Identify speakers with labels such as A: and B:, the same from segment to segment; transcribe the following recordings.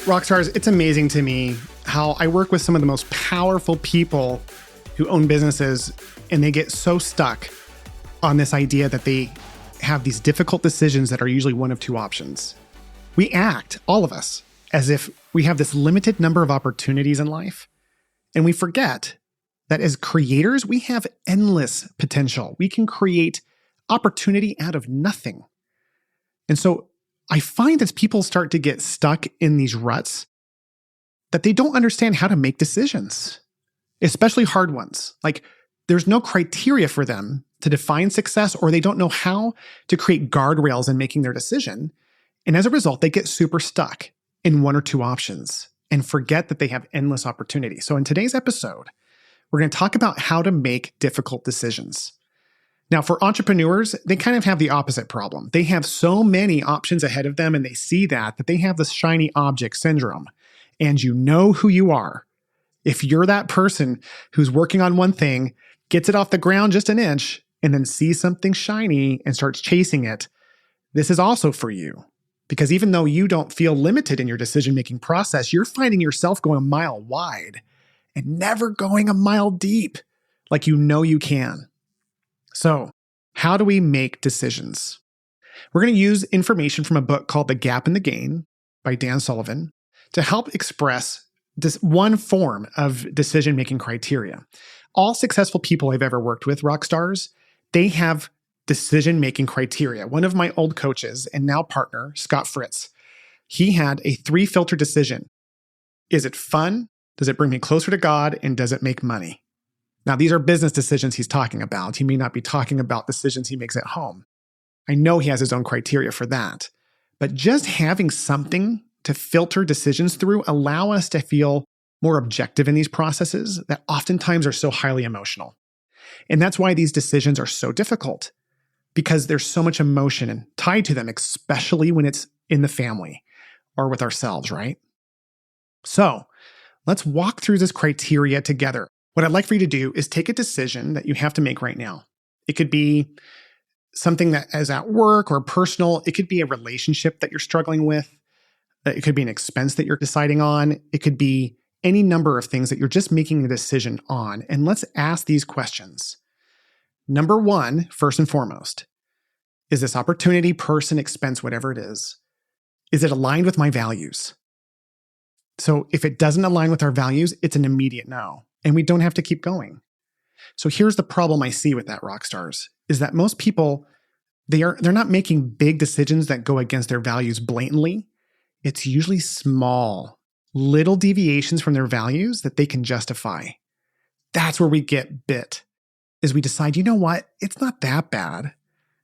A: Rockstars, it's amazing to me how I work with some of the most powerful people who own businesses, and they get so stuck on this idea that they have these difficult decisions that are usually one of two options. We act, all of us, as if we have this limited number of opportunities in life, and we forget that as creators, we have endless potential. We can create opportunity out of nothing. And so I find as people start to get stuck in these ruts, that they don't understand how to make decisions, especially hard ones. Like there's no criteria for them to define success, or they don't know how to create guardrails in making their decision. And as a result, they get super stuck in one or two options and forget that they have endless opportunity. So in today's episode, we're going to talk about how to make difficult decisions. Now, for entrepreneurs, they kind of have the opposite problem. They have so many options ahead of them, and they see that they have this shiny object syndrome. And you know who you are. If you're that person who's working on one thing, gets it off the ground just an inch, and then sees something shiny and starts chasing it, this is also for you. Because even though you don't feel limited in your decision-making process, you're finding yourself going a mile wide and never going a mile deep like you know you can. So, how do we make decisions? We're going to use information from a book called The Gap and the Gain by Dan Sullivan to help express this one form of decision-making criteria. All successful people I've ever worked with, rock stars, they have decision-making criteria. One of my old coaches and now partner, Scott Fritz, he had a 3-filter decision. Is it fun? Does it bring me closer to God? And does it make money? Now, these are business decisions he's talking about. He may not be talking about decisions he makes at home. I know he has his own criteria for that. But just having something to filter decisions through allow us to feel more objective in these processes that oftentimes are so highly emotional. And that's why these decisions are so difficult, because there's so much emotion tied to them, especially when it's in the family or with ourselves, right? So let's walk through this criteria together. What I'd like for you to do is take a decision that you have to make right now. It could be something that is at work or personal. It could be a relationship that you're struggling with. It could be an expense that you're deciding on. It could be any number of things that you're just making a decision on. And let's ask these questions. Number one, first and foremost, is this opportunity, person, expense, whatever it is it aligned with my values? So if it doesn't align with our values, it's an immediate no. And we don't have to keep going. So here's the problem I see with that, rock stars, is that most people, they're not making big decisions that go against their values blatantly. It's usually small, little deviations from their values that they can justify. That's where we get bit, is we decide, you know what? It's not that bad.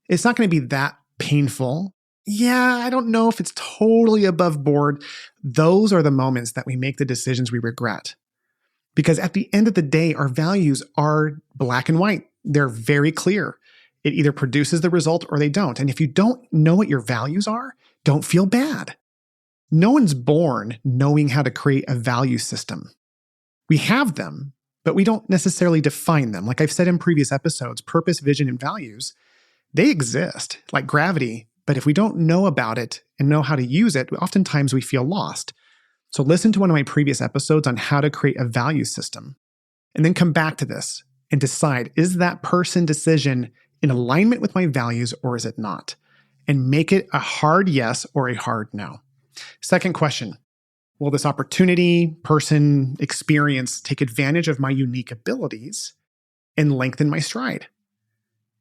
A: It's not going to be that painful. Yeah, I don't know if it's totally above board. Those are the moments that we make the decisions we regret. Because at the end of the day, our values are black and white. They're very clear. It either produces the result or they don't. And if you don't know what your values are, don't feel bad. No one's born knowing how to create a value system. We have them, but we don't necessarily define them. Like I've said in previous episodes, purpose, vision, and values, they exist like gravity. But if we don't know about it and know how to use it, oftentimes we feel lost. So listen to one of my previous episodes on how to create a value system, and then come back to this and decide, is that person decision in alignment with my values or is it not? And make it a hard yes or a hard no. Second question, will this opportunity, person, experience take advantage of my unique abilities and lengthen my stride?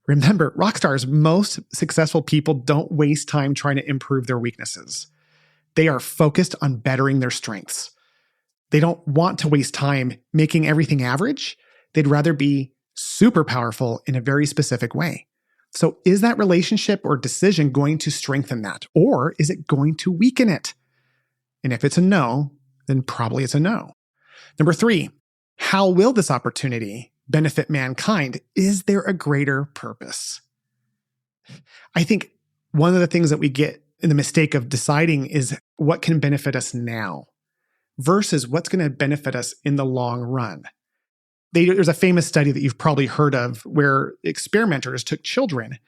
A: Remember, rockstars, most successful people don't waste time trying to improve their weaknesses. They are focused on bettering their strengths. They don't want to waste time making everything average. They'd rather be super powerful in a very specific way. So is that relationship or decision going to strengthen that? Or is it going to weaken it? And if it's a no, then probably it's a no. Number 3, how will this opportunity benefit mankind? Is there a greater purpose? I think one of the things that we get in the mistake of deciding is what can benefit us now versus what's going to benefit us in the long run. There's a famous study that you've probably heard of where experimenters took children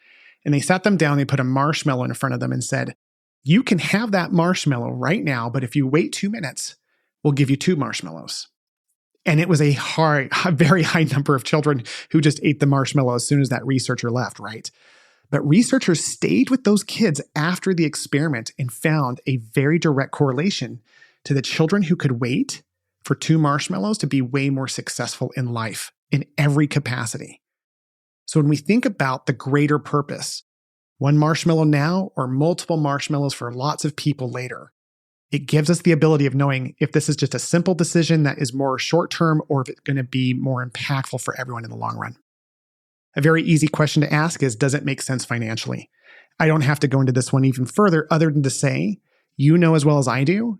A: and they sat them down, they put a marshmallow in front of them and said, You can have that marshmallow right now, but if you wait 2 minutes, we'll give you 2 marshmallows. And it was a very high number of children who just ate the marshmallow as soon as that researcher left, right? But researchers stayed with those kids after the experiment and found a very direct correlation to the children who could wait for 2 marshmallows to be way more successful in life in every capacity. So when we think about the greater purpose, 1 marshmallow now or multiple marshmallows for lots of people later, it gives us the ability of knowing if this is just a simple decision that is more short-term or if it's going to be more impactful for everyone in the long run. A very easy question to ask is, does it make sense financially? I don't have to go into this one even further other than to say, you know as well as I do,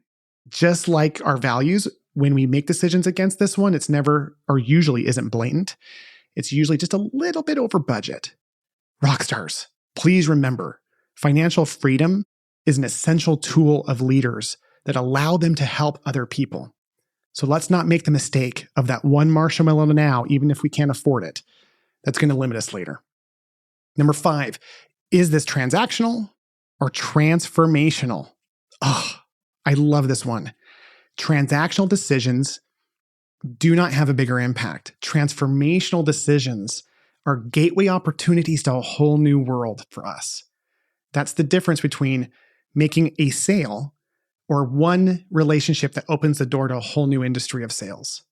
A: just like our values, when we make decisions against this one, it's never or usually isn't blatant. It's usually just a little bit over budget. Rockstars, please remember, financial freedom is an essential tool of leaders that allow them to help other people. So let's not make the mistake of that 1 marshmallow now, even if we can't afford it. That's going to limit us later. Number 5, is this transactional or transformational? Oh, I love this one. Transactional decisions do not have a bigger impact. Transformational decisions are gateway opportunities to a whole new world for us. That's the difference between making a sale or one relationship that opens the door to a whole new industry of sales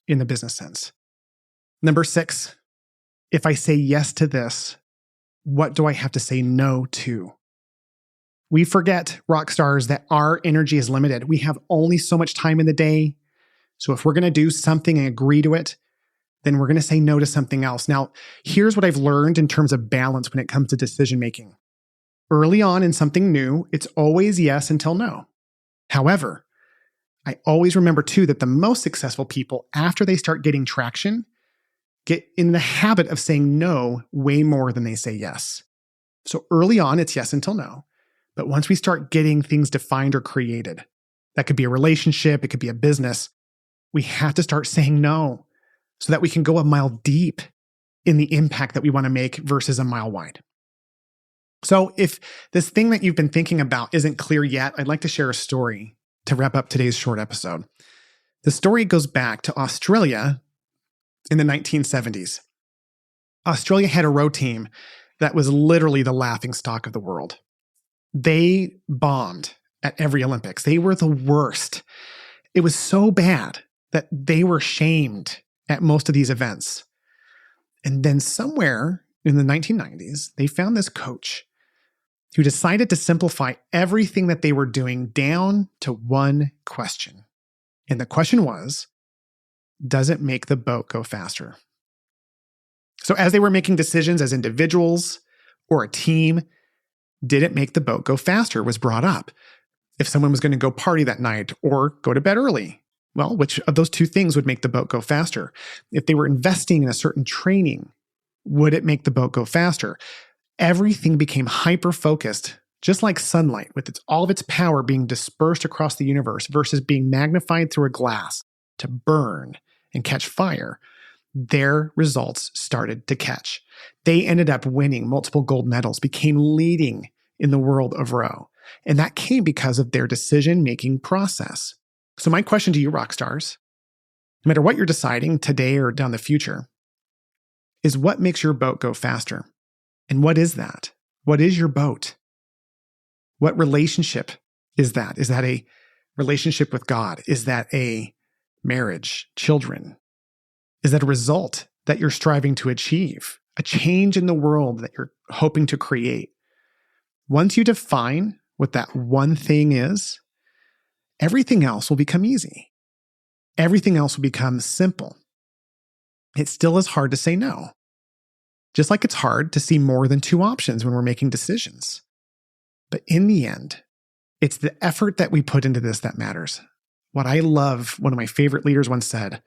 A: in the business sense. Number 6, if I say yes to this, what do I have to say no to? We forget, rock stars, that our energy is limited. We have only so much time in the day. So if we're going to do something and agree to it, then we're going to say no to something else. Now, here's what I've learned in terms of balance when it comes to decision making. Early on in something new, it's always yes until no. However, I always remember too that the most successful people, after they start getting traction, get in the habit of saying no way more than they say yes. So early on, it's yes until no. But once we start getting things defined or created, that could be a relationship, it could be a business, we have to start saying no so that we can go a mile deep in the impact that we want to make versus a mile wide. So if this thing that you've been thinking about isn't clear yet, I'd like to share a story to wrap up today's short episode. The story goes back to Australia in the 1970s. Australia had a row team that was literally the laughingstock of the world. They bombed at every Olympics. They were the worst. It was so bad that they were shamed at most of these events. And then somewhere in the 1990s, they found this coach who decided to simplify everything that they were doing down to one question. And the question was, does it make the boat go faster? So as they were making decisions as individuals or a team, did it make the boat go faster was brought up. If someone was going to go party that night or go to bed early, well, which of those 2 things would make the boat go faster? If they were investing in a certain training, would it make the boat go faster? Everything became hyper-focused, just like sunlight, with all of its power being dispersed across the universe versus being magnified through a glass to burn and catch fire. Their results started to catch. They ended up winning multiple gold medals, became leading in the world of row. And that came because of their decision-making process. So my question to you, rock stars, no matter what you're deciding today or down the future, is what makes your boat go faster? And what is that? What is your boat? What relationship is that? Is that a relationship with God? Is that a marriage, children? Is that a result that you're striving to achieve? A change in the world that you're hoping to create? Once you define what that one thing is, everything else will become easy. Everything else will become simple. It still is hard to say no. Just like it's hard to see more than 2 options when we're making decisions. But in the end, it's the effort that we put into this that matters. What I love, one of my favorite leaders once said,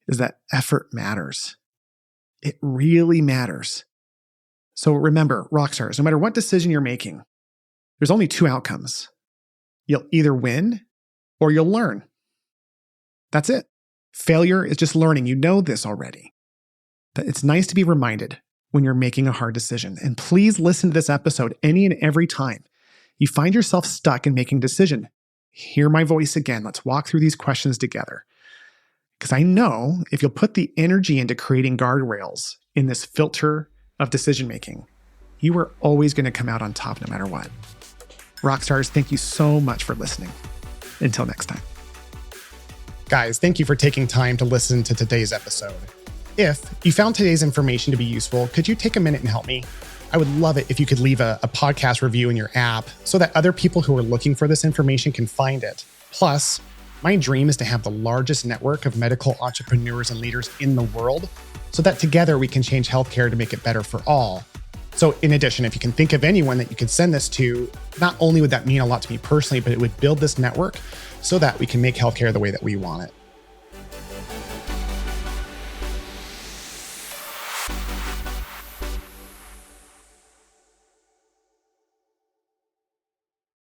A: is that effort matters. It really matters. So remember, rockstars, no matter what decision you're making, there's only 2 outcomes. You'll either win or you'll learn. That's it. Failure is just learning. You know this already. But it's nice to be reminded when you're making a hard decision. And please listen to this episode any and every time. you find yourself stuck in making a decision, hear my voice again. Let's walk through these questions together. Because I know if you'll put the energy into creating guardrails in this filter of decision making, you are always going to come out on top no matter what. Rockstars, thank you so much for listening. Until next time. Guys, thank you for taking time to listen to today's episode. If you found today's information to be useful, could you take a minute and help me? I would love it if you could leave a podcast review in your app so that other people who are looking for this information can find it. Plus, my dream is to have the largest network of medical entrepreneurs and leaders in the world so that together we can change healthcare to make it better for all. So in addition, if you can think of anyone that you could send this to, not only would that mean a lot to me personally, but it would build this network so that we can make healthcare the way that we want it.